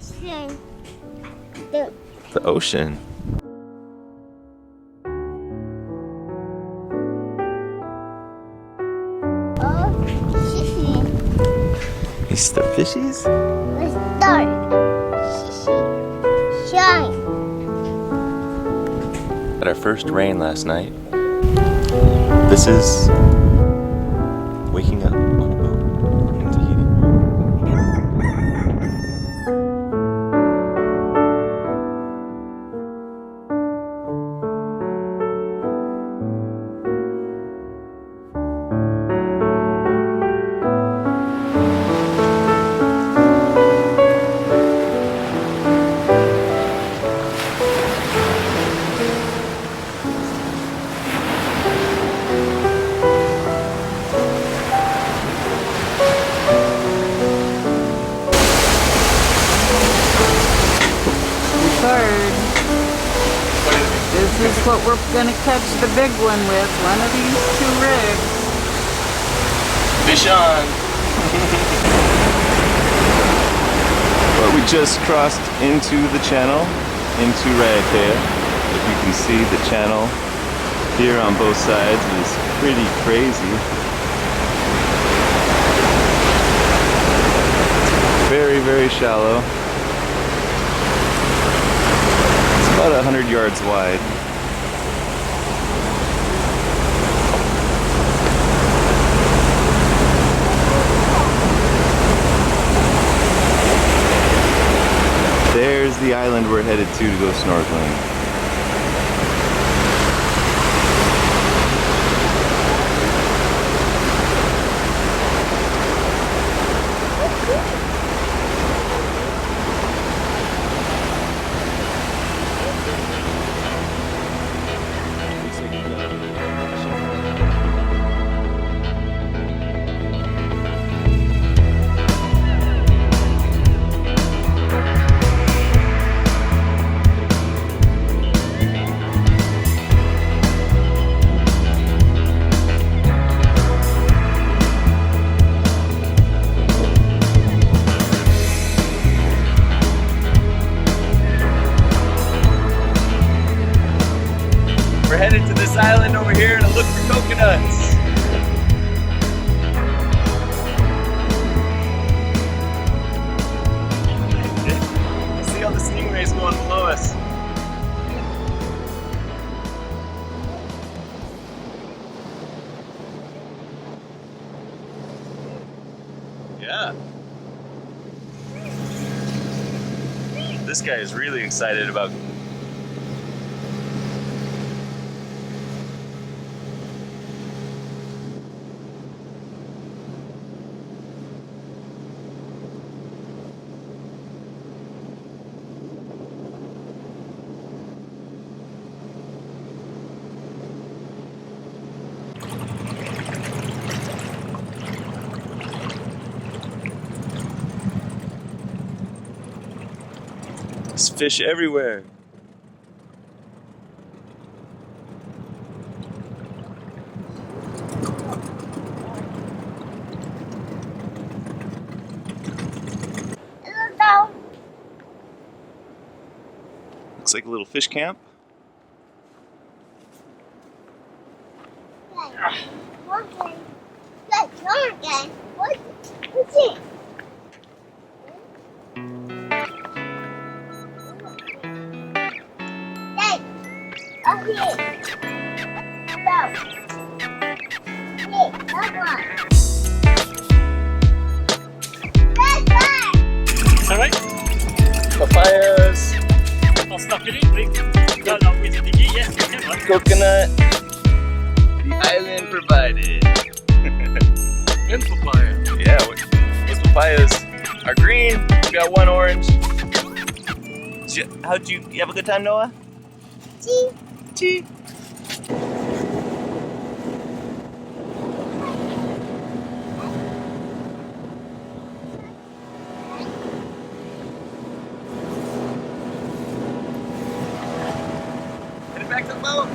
ocean. The ocean. Oh, sissy. These the fishies? Let's start. Sissy. Shine. Had our first rain last night. This is waking up on a boat in Tahiti. This is what we're going to catch the big one with, one of these two rigs. Fish on! Well, we just crossed into the channel, into Raiatea. If you can see, the channel here on both sides is pretty crazy. Very, very shallow. It's about 100 yards wide. There's the island we're headed to go snorkeling. We're headed to this island over here to look for coconuts. See all the stingrays going below us. Yeah. This guy is really excited about There's fish everywhere. Looks like a little fish camp. Okay. Let's go again. What's it? Hey, up here. Go. Hey, that one. That one. Alright, Papayas, I'll stop it in. No, no, with the diggy, yes, you can, right? coconut, the island provided. And papaya. Yeah, those papayas are green. We got one orange. How'd you have a good time, Noah? See? Gee. Headed back to the boat.